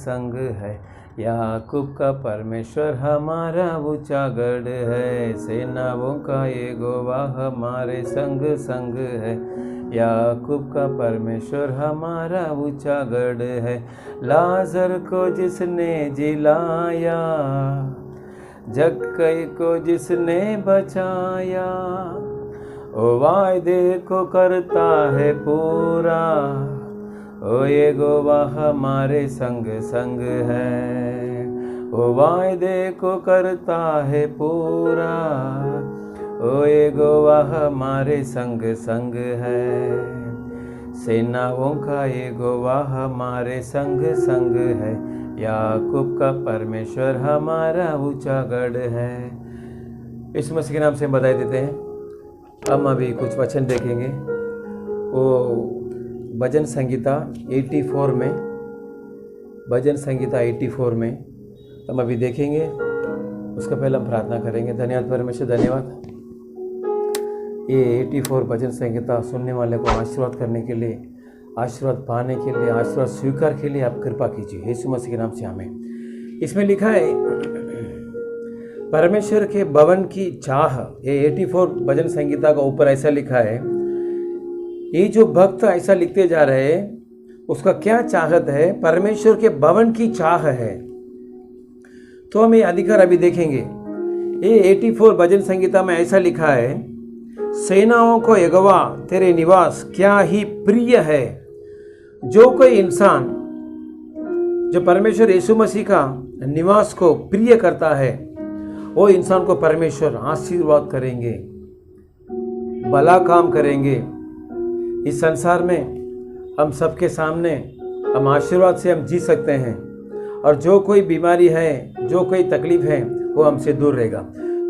संग है। याकूब का परमेश्वर हमारा ऊंचा गढ़ है, सेनाओं का यहोवा हमारे संग संग है। याकूब का परमेश्वर हमारा ऊंचा गढ़ है। लाजर को जिसने जिलाया, जक्कई को जिसने बचाया, ओ वायदे को करता है पूरा, ओ यहोवा हमारे संग संग है। ओ वायदे को करता है पूरा, ओ यहोवा हमारे संग संग है। सेनाओं का यहोवा हमारे संग संग है। याकूब का परमेश्वर हमारा ऊंचा गढ़ है। इस मसीह के नाम से हम बधाई देते हैं। हम अभी कुछ वचन देखेंगे। वो भजन संगीता 84 में, भजन संगीता 84 में हम अभी देखेंगे। उसका पहले हम प्रार्थना करेंगे। धन्यवाद परमेश्वर, धन्यवाद ये 84 भजन संगीता सुनने वाले को आशीर्वाद करने के लिए, आशीर्वाद पाने के लिए, आशीर्वाद स्वीकार के लिए आप कृपा कीजिए यीशु मसीह के नाम से आमीन। इसमें लिखा है परमेश्वर के भवन की चाह। ये 84 भजन संगीता का ऊपर ऐसा लिखा है। ये जो भक्त ऐसा लिखते जा रहे हैं उसका क्या चाहत है? परमेश्वर के भवन की चाह है। तो हम ये अधिकार अभी देखेंगे। ये 84 भजन संगीता में ऐसा लिखा है, सेनाओं को यहोवा तेरे निवास क्या ही प्रिय है। जो कोई इंसान जो परमेश्वर यीशु मसीह का निवास को प्रिय करता है, वो इंसान को परमेश्वर आशीर्वाद करेंगे, भला काम करेंगे। इस संसार में हम सबके सामने हम आशीर्वाद से हम जी सकते हैं, और जो कोई बीमारी है, जो कोई तकलीफ है, वो हमसे दूर रहेगा।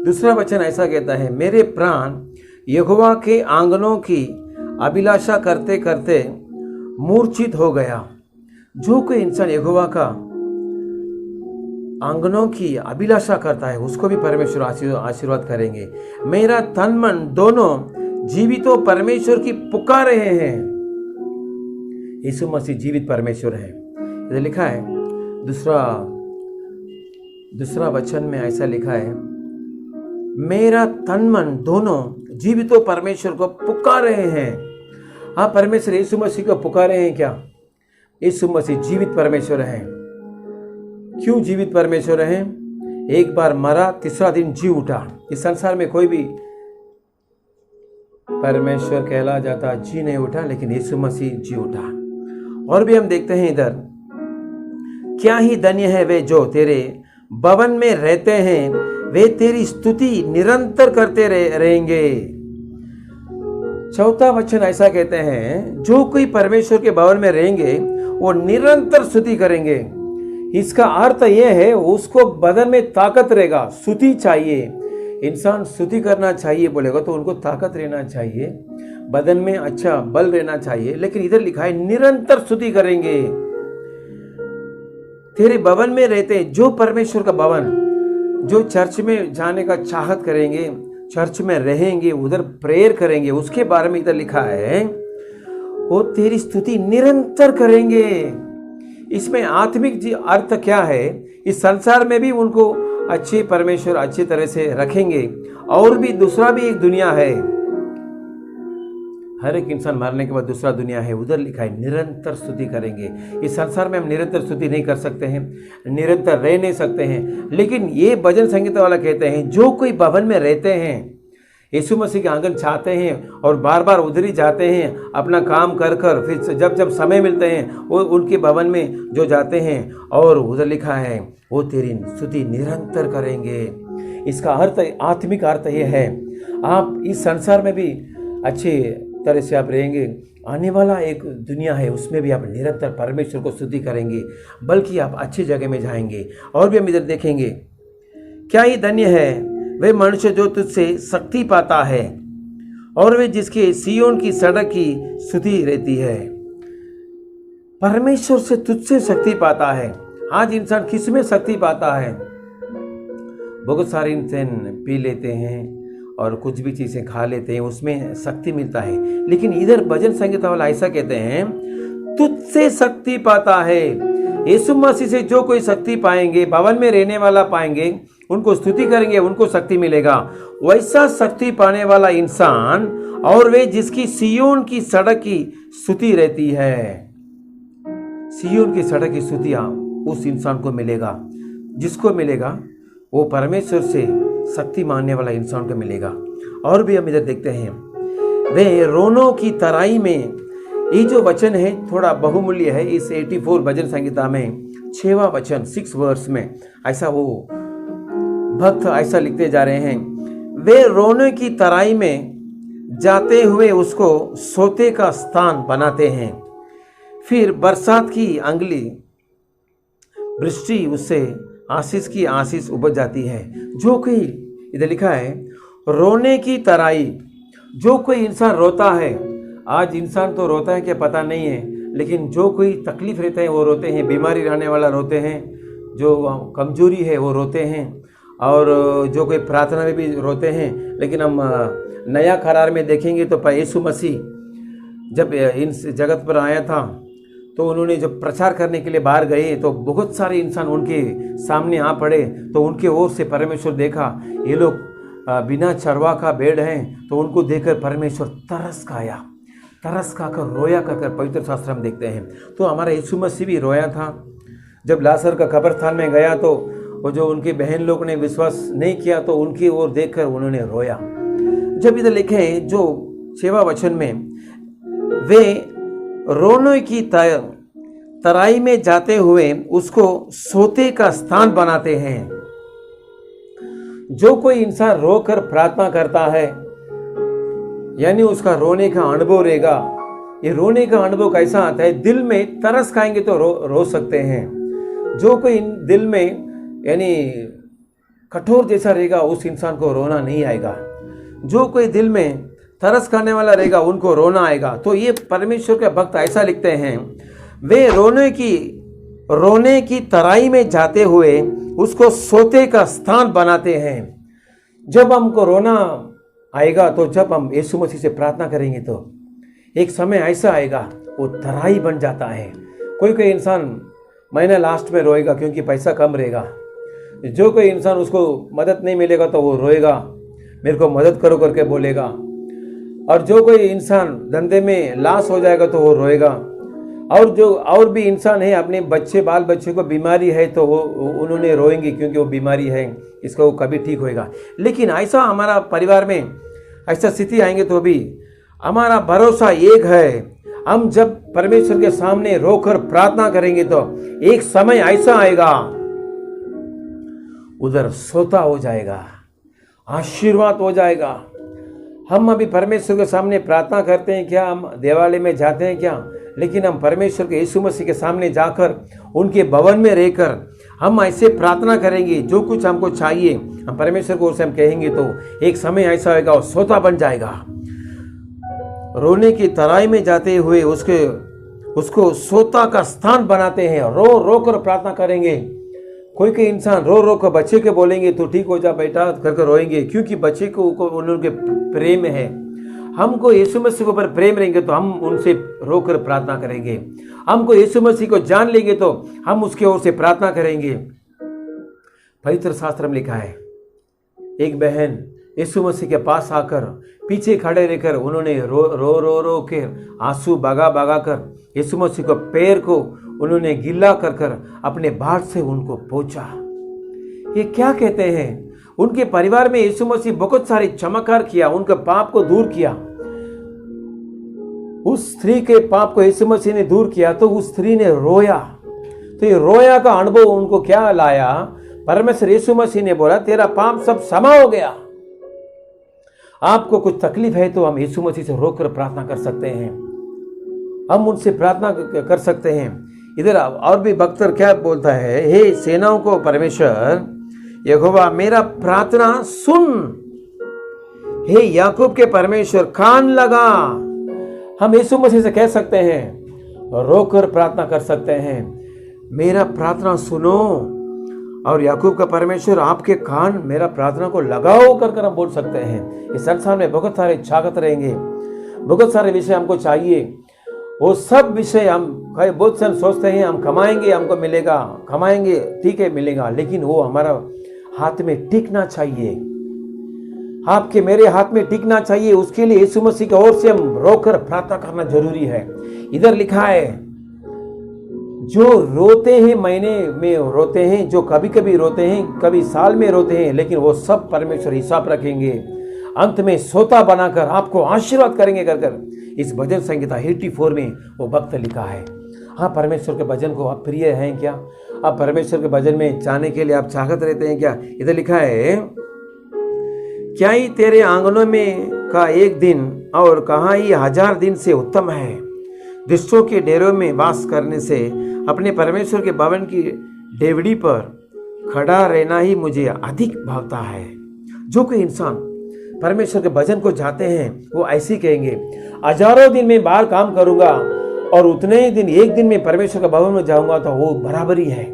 दूसरा वचन ऐसा कहता है, मेरे प्राण यहोवा के आंगनों की अभिलाषा करते करते मूर्छित हो गया। जो कोई इंसान यहोवा का आंगनों की अभिलाषा करता है उसको भी परमेश्वर आशीर्वाद करेंगे। मेरा तन मन दोनों जीवितों परमेश्वर की पुकार रहे हैं। यीशु मसीह जीवित परमेश्वर है। ये लिखा है दूसरा वचन में ऐसा लिखा है, मेरा तन मन दोनों जीवितों परमेश्वर को पुकार रहे हैं। हाँ, परमेश्वर यीशु मसीह को पुकारे हैं क्या? यीशु मसीह जीवित परमेश्वर है। क्यों जीवित परमेश्वर है? एक बार मरा, तीसरा दिन जी उठा। इस संसार में कोई भी परमेश्वर कहला जाता जी नहीं उठा, लेकिन यीशु मसीह जी उठा। और भी हम देखते हैं इधर, क्या ही धन्य है वे जो तेरे भवन में रहते हैं, वे तेरी स्तुति निरंतर करते रहेंगे। चौथा वचन ऐसा कहते हैं, जो कोई परमेश्वर के भवन में रहेंगे वो निरंतर स्तुति करेंगे। इसका अर्थ यह है उसको बदन में ताकत रहेगा। स्तुति चाहिए, इंसान स्तुति करना चाहिए बोलेगा तो उनको ताकत रहना चाहिए, बदन में अच्छा बल रहना चाहिए। लेकिन इधर लिखा है निरंतर स्तुति करेंगे। तेरे भवन में रहते हैं, जो परमेश्वर का भवन, जो चर्च में जाने का चाहत करेंगे, चर्च में रहेंगे, उधर प्रेयर करेंगे, उसके बारे में इधर लिखा है वो तेरी स्तुति निरंतर करेंगे। इसमें आत्मिक अर्थ क्या है? इस संसार में भी उनको अच्छे परमेश्वर अच्छी तरह से रखेंगे। और भी दूसरा भी एक दुनिया है, हर एक इंसान मरने के बाद दूसरा दुनिया है, उधर लिखा है निरंतर स्तुति करेंगे। इस संसार में हम निरंतर स्तुति नहीं कर सकते हैं, निरंतर रह नहीं सकते हैं। लेकिन ये भजन संगीत वाला कहते हैं, जो कोई भवन में रहते हैं, यीशु मसीह के आंगन चाहते हैं और बार बार उधर ही जाते हैं, अपना काम कर कर फिर जब समय मिलते हैं वो उनके भवन में जो जाते हैं, और उधर लिखा है वो तेरी स्तुति निरंतर करेंगे। इसका अर्थ, आत्मिक अर्थ ये है, आप इस संसार में भी अच्छे तरह से आप रहेंगे, आने वाला एक दुनिया है उसमें भी आप निरंतर परमेश्वर को स्तुति करेंगे, बल्कि आप अच्छी जगह में जाएंगे। और भी हम इधर देखेंगे, क्या ही धन्य है वे मनुष्य जो तुझसे शक्ति पाता है, और वे जिसके सियोन की सड़क की स्तुति रहती है। परमेश्वर से तुझसे शक्ति पाता है। आज इंसान किस में शक्ति पाता है? बहुत सारे इंसान पी लेते हैं और कुछ भी चीजें खा लेते हैं, उसमें शक्ति मिलता है। लेकिन इधर भजन संगीत वाला ऐसा कहते हैं, तुझसे शक्ति पाता है। यीशु मसीह से जो कोई शक्ति पाएंगे, भवन में रहने वाला पाएंगे, उनको स्तुति करेंगे, उनको शक्ति मिलेगा। वैसा शक्ति पाने वाला इंसान और वे जिसकी सियोन की सड़क की स्तुति रहती है, सियोन की सड़क की स्तुति उस इंसान को मिलेगा। जिसको मिलेगा वो परमेश्वर से शक्ति मानने वाला इंसान को मिलेगा। और भी हम इधर देखते हैं, वे रोनों की तराई में, ये जो वचन है थोड़ा बहुमूल्य है। इस 84 भजन संहिता में 6वां वचन 6 वर्स में ऐसा वो भक्त ऐसा लिखते जा रहे हैं, वे रोने की तराई में जाते हुए उसको सोते का स्थान बनाते हैं, फिर बरसात की अंगली वृष्टि उससे आशीष की आशीष उपज जाती है। जो कोई, इधर लिखा है रोने की तराई, जो कोई इंसान रोता है, आज इंसान तो रोता है क्या पता नहीं है, लेकिन जो कोई तकलीफ रहता है वो रोते हैं, बीमारी रहने वाला रोते हैं, जो कमजोरी है वो रोते हैं, और जो कोई प्रार्थना में भी रोते हैं। लेकिन हम नया करार में देखेंगे तो यीशु मसीह जब इस जगत पर आया था तो उन्होंने जब प्रचार करने के लिए बाहर गए तो बहुत सारे इंसान उनके सामने आ पड़े, तो उनके ओर से परमेश्वर देखा ये लोग बिना चरवा का भेड़ हैं, तो उनको देखकर परमेश्वर तरस खाकर रोया कर पवित्र शास्त्र में देखते हैं। तो हमारा यीशु मसीह भी रोया था। जब लाजर का कब्रिस्तान में गया तो वो जो उनके बहन लोग ने विश्वास नहीं किया तो उनकी ओर देखकर उन्होंने रोया। जब इधर लिखे हैं जो 6वां वचन में, वे रोने की तराई में जाते हुए उसको सोते का स्थान बनाते हैं। जो कोई इंसान रोकर प्रार्थना करता है, यानी उसका रोने का अनुभव रहेगा। ये रोने का अनुभव कैसा आता है? दिल में तरस खाएंगे तो रो सकते हैं। जो कोई दिल में यानी कठोर जैसा रहेगा उस इंसान को रोना नहीं आएगा। जो कोई दिल में तरस खाने वाला रहेगा उनको रोना आएगा। तो ये परमेश्वर के भक्त ऐसा लिखते हैं, वे रोने की तराई में जाते हुए उसको सोते का स्थान बनाते हैं। जब हमको रोना आएगा तो जब हम यीशु मसीह से प्रार्थना करेंगे तो एक समय ऐसा आएगा वो तराई बन जाता है। कोई इंसान महीना लास्ट में रोएगा क्योंकि पैसा कम रहेगा। जो कोई इंसान उसको मदद नहीं मिलेगा तो वो रोएगा, मेरे को मदद करो करके बोलेगा। और जो कोई इंसान धंधे में लॉस हो जाएगा तो वो रोएगा। और भी इंसान है अपने बाल बच्चे को बीमारी है तो वो उन्होंने रोएंगे क्योंकि वो बीमारी है, इसका वो कभी ठीक होएगा। लेकिन ऐसा हमारा परिवार में ऐसा स्थिति आएंगे तो भी हमारा भरोसा एक है, हम जब परमेश्वर के सामने रोकर प्रार्थना करेंगे तो एक समय ऐसा आएगा उधर सोता हो जाएगा, आशीर्वाद हो जाएगा। हम अभी परमेश्वर के सामने प्रार्थना करते हैं क्या? हम देवालय में जाते हैं क्या? लेकिन हम परमेश्वर के यीशु मसीह के सामने जाकर उनके भवन में रहकर हम ऐसे प्रार्थना करेंगे, जो कुछ हमको चाहिए हम परमेश्वर को उसे हम कहेंगे तो एक समय ऐसा होगा वो सोता बन जाएगा। रोने की तराई में जाते हुए उसको सोता का स्थान बनाते हैं। रो कर प्रार्थना करेंगे। कोई इंसान रो कर बच्चे के बोलेंगे तो ठीक हो जा बेटा करके रोएंगे, क्योंकि बच्चे को उनके प्रेम है। हमको यीशु मसीह के ऊपर प्रेम रहेंगे तो हम उनसे रोकर प्रार्थना करेंगे। हमको यीशु मसीह को जान लेंगे तो हम उसके ओर से प्रार्थना करेंगे। पवित्र शास्त्र में लिखा है, एक बहन यीशु मसीह के पास आकर पीछे खड़े रहकर उन्होंने रो के आंसू बगा कर यीशु मसीह को पैर को उन्होंने गिला कर अपने बाट से उनको पोंछा। ये क्या कहते हैं? उनके परिवार में यीशु मसीह बहुत सारे चमत्कार किया, उनके पाप को दूर किया। उस स्त्री के पाप को यीशु मसीह ने दूर किया तो उस स्त्री ने रोया। तो ये रोया का अनुभव उनको क्या लाया? परमेश्वर यीशु मसीह ने बोला तेरा पाप सब क्षमा हो गया। आपको कुछ तकलीफ है तो हम यीशु मसीह से रोकर प्रार्थना कर सकते हैं, हम उनसे प्रार्थना कर सकते हैं। इधर और भी भक्त क्या बोलता है, हे सेनाओं को परमेश्वर यहोवा मेरा प्रार्थना सुन, हे याकूब के परमेश्वर कान लगा। हम यीशु मसीह से कह सकते हैं, रोकर प्रार्थना कर सकते हैं, मेरा प्रार्थना सुनो। और याकूब का परमेश्वर आपके कान मेरा प्रार्थना को लगाओ कर हम बोल सकते हैं। इस संसार में बहुत सारे छागत रहेंगे, बहुत सारे विषय हमको चाहिए, वो सब विषय हम बहुत से सोचते हैं हम कमाएंगे हमको मिलेगा, कमाएंगे ठीक है मिलेगा, लेकिन वो हमारा हाथ में टिकना चाहिए, आपके मेरे हाथ में टिकना चाहिए। उसके लिए यीशु मसीह की ओर से हम रोकर प्रार्थना करना जरूरी है। इधर लिखा है जो रोते हैं महीने में रोते हैं, जो कभी कभी रोते हैं, कभी साल में रोते हैं, लेकिन वो सब परमेश्वर हिसाब रखेंगे, अंत में सोता बनाकर आपको आशीर्वाद करेंगे कर इस भजन संहिता 84 में वो भक्त लिखा है। हाँ, परमेश्वर के भजन को आप प्रिय हैं क्या? आप परमेश्वर के भजन में जाने के लिए आप चाहत रहते हैं क्या? इधर लिखा है क्या ही तेरे आंगनों में का एक दिन और कहाँ ही 1000 दिन से उत्तम है। दुष्टों के डेरों में वास करने से अपने परमेश्वर के भवन की डेवड़ी पर खड़ा रहना ही मुझे अधिक भावता है। जो कोई इंसान परमेश्वर के भजन को चाहते हैं वो ऐसे ही कहेंगे, हजारों दिन में बाहर काम करूंगा और उतने ही दिन एक दिन में परमेश्वर के भवन में जाऊंगा तो वो बराबरी है।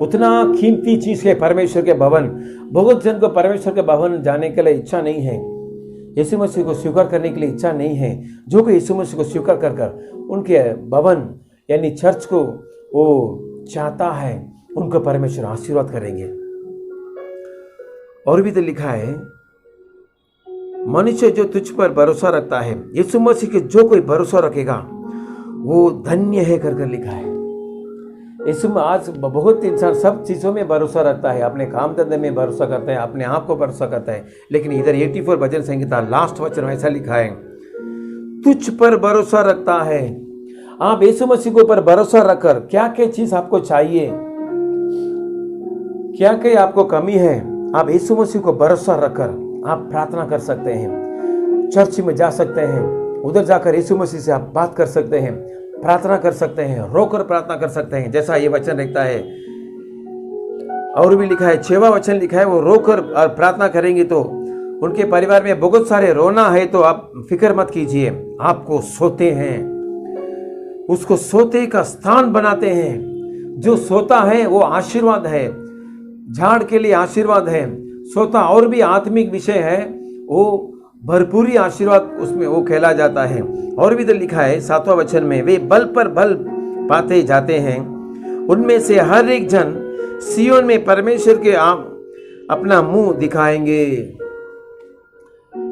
उतना कीमती चीज है परमेश्वर के भवन। बहुत जन को परमेश्वर के भवन जाने के लिए इच्छा नहीं है, यीशु मसीह को स्वीकार करने के लिए इच्छा नहीं है। जो कोई यीशु मसीह को स्वीकार कर उनके भवन यानी चर्च को वो चाहता है, उनको परमेश्वर आशीर्वाद करेंगे। और भी तो लिखा है मनुष्य जो तुझ पर भरोसा रखता है, यीशु मसीह के जो कोई भरोसा रखेगा वो धन्य है कर लिखा है। यीशु में आज बहुत इंसान सब चीजों में भरोसा रखता है, अपने काम धंधे में भरोसा करता है, अपने आप को भरोसा करता है, लेकिन इधर 84 भजन संहिता लास्ट वचन ऐसा लिखा है तुझ पर भरोसा रखता है। आप यीशु मसीह के ऊपर भरोसा रखकर क्या क्या चीज आपको चाहिए, क्या क्या आपको कमी है, आप यीशु मसीह को भरोसा रखकर आप प्रार्थना कर सकते हैं, चर्च में जा सकते हैं, उधर जाकर यीशु मसीह से आप बात कर सकते हैं, प्रार्थना कर सकते हैं, रोकर प्रार्थना कर सकते हैं, जैसा ये वचन लिखता है। और भी लिखा है 6वां वचन लिखा है वो रोकर प्रार्थना करेंगे तो उनके परिवार में बहुत सारे रोना है तो आप फिक्र मत कीजिए, आपको सोते हैं उसको सोते का स्थान बनाते हैं। जो सोता है वो आशीर्वाद है, झाड़ के लिए आशीर्वाद है। सोता और भी आत्मिक विषय है, वो भरपूरी आशीर्वाद उसमें वो कहला जाता है। और भी तो लिखा है 7वां वचन में वे बल पर बल पाते जाते हैं, उनमें से हर एक जन सियोन में परमेश्वर के अपना मुंह दिखाएंगे।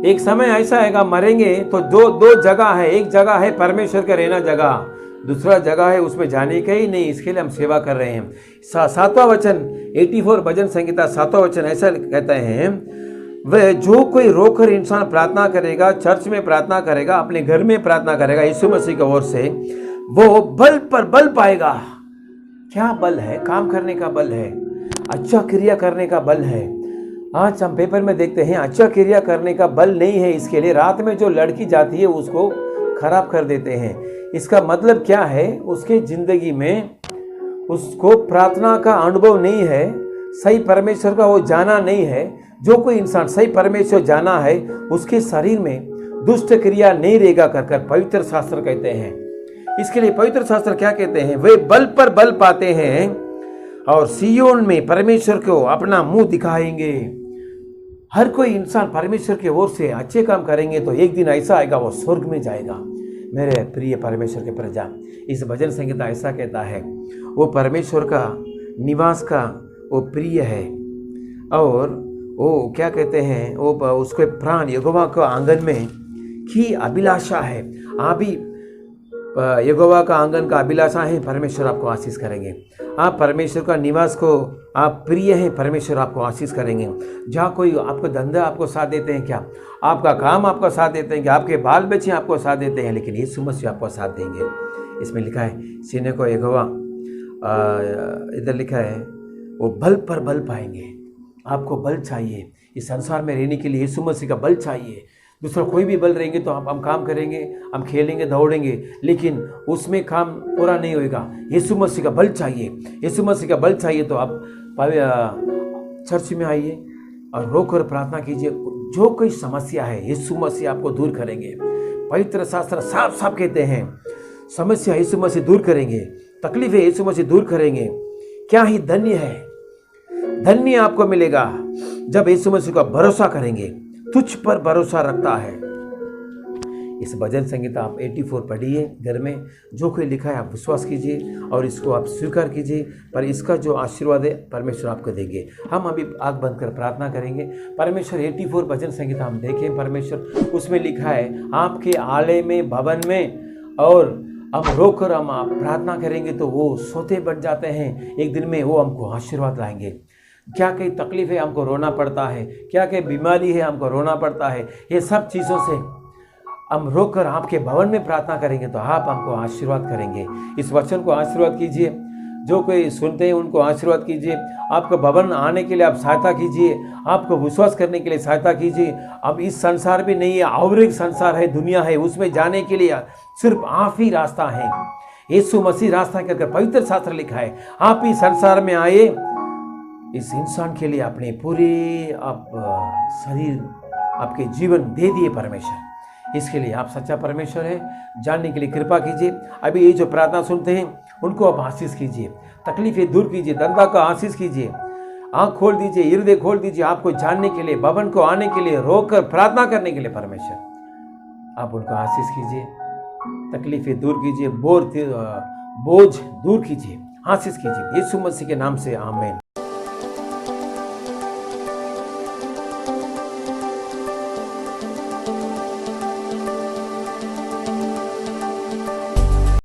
एक समय ऐसा आएगा मरेंगे तो दो जगह है, एक जगह है परमेश्वर के रहना जगह, दूसरा जगह है उसमें जाने का ही नहीं, इसके लिए हम सेवा कर रहे हैं। 7वां वचन 84 भजन संहिता 7वां वचन ऐसा कहता है वह जो कोई रोकर इंसान प्रार्थना करेगा, चर्च में प्रार्थना करेगा, अपने घर में प्रार्थना करेगा यीशु मसीह की ओर से, वो बल पर बल पाएगा। क्या बल है? काम करने का बल है, अच्छा क्रिया करने का बल है। आज हम पेपर में देखते हैं अच्छा क्रिया करने का बल नहीं है, इसके लिए रात में जो लड़की जाती है उसको खराब कर देते हैं। इसका मतलब क्या है? उसके जिंदगी में उसको प्रार्थना का अनुभव नहीं है, सही परमेश्वर का वो जाना नहीं है। जो कोई इंसान सही परमेश्वर जाना है उसके शरीर में दुष्ट क्रिया नहीं रहेगा कर पवित्र शास्त्र कहते हैं। इसके लिए पवित्र शास्त्र क्या कहते हैं? वे बल पर बल पाते हैं और सियोन में परमेश्वर को अपना मुंह दिखाएंगे। हर कोई इंसान परमेश्वर की ओर से अच्छे काम करेंगे तो एक दिन ऐसा आएगा वो स्वर्ग में जाएगा। मेरे प्रिय परमेश्वर के प्रजा, इस भजन संहिता ऐसा कहता है वो परमेश्वर का निवास का वो प्रिय है और वो क्या कहते हैं वो उसके प्राण यहोवा का आंगन में की अभिलाषा है। आप भी यहोवा का आंगन का अभिलाषा है, परमेश्वर आपको आशीष करेंगे। आप परमेश्वर का निवास को आप प्रिय हैं, परमेश्वर आपको आशीष करेंगे। जहाँ कोई आपको धंधा आपको साथ देते हैं क्या, आपका काम आपको साथ देते हैं क्या, आपके बाल बच्चे आपको साथ देते हैं, लेकिन यीशु मसीह आपको साथ देंगे। इसमें लिखा है सीने को यहोवा, इधर लिखा है वो बल पर बल पाएंगे। आपको बल चाहिए इस संसार में रहने के लिए, यीशु मसीह का बल चाहिए। दूसरा कोई भी बल रहेंगे तो हम काम करेंगे, हम खेलेंगे दौड़ेंगे, लेकिन उसमें काम पूरा नहीं होगा। यीशु मसीह का बल चाहिए, यीशु मसीह का बल चाहिए तो आप चर्च में आइए और रोकर प्रार्थना कीजिए। जो कोई समस्या है यीशु मसीह आपको दूर करेंगे। पवित्र शास्त्र साफ साफ कहते हैं समस्या यीशु मसीह दूर करेंगे, तकलीफ है यीशु मसीह दूर करेंगे। क्या ही धन्य है, धन्य आपको मिलेगा जब यीशु मसीह का भरोसा करेंगे। तुझ पर भरोसा रखता है, इस भजन संगीता आप 84 पढ़िए घर में, जो कोई लिखा है आप विश्वास कीजिए और इसको आप स्वीकार कीजिए, पर इसका जो आशीर्वाद है परमेश्वर आपको देंगे। हम अभी आँख बंद कर प्रार्थना करेंगे। परमेश्वर 84 भजन संगीता हम देखें, परमेश्वर उसमें लिखा है आपके आलय में, भवन में, और हम रोकर हम आप प्रार्थना करेंगे तो वो सोते बन जाते हैं, एक दिन में वो हमको आशीर्वाद लाएंगे। क्या कई तकलीफ है हमको रोना पड़ता है, क्या कई बीमारी है हमको रोना पड़ता है, ये सब चीज़ों से हम रोककर आपके भवन में प्रार्थना करेंगे तो आप हमको आशीर्वाद करेंगे। इस वचन को आशीर्वाद कीजिए, जो कोई सुनते हैं उनको आशीर्वाद कीजिए। आपका भवन आने के लिए आप सहायता कीजिए, आपको विश्वास करने के लिए सहायता कीजिए। अब इस संसार भी नहीं है, और एक संसार है, दुनिया है, उसमें जाने के लिए सिर्फ आप ही रास्ता है। यीशु मसीह रास्ता कहकर पवित्र शास्त्र लिखा है। आप ही संसार में आए इस इंसान के लिए अपने पूरे आप शरीर, आपके जीवन दे दिए परमेश्वर। इसके लिए आप सच्चा परमेश्वर है जानने के लिए कृपा कीजिए। अभी ये जो प्रार्थना सुनते हैं उनको आप आशीष कीजिए, तकलीफें दूर कीजिए, धंधा का आशीष कीजिए, आँख खोल दीजिए, हृदय खोल दीजिए आपको जानने के लिए, भवन को आने के लिए, रोककर प्रार्थना करने के लिए परमेश्वर आप उनको आशीष कीजिए, तकलीफें दूर कीजिए, बोझ दूर कीजिए, आशीष कीजिए। यीशु मसीह के नाम से आमीन।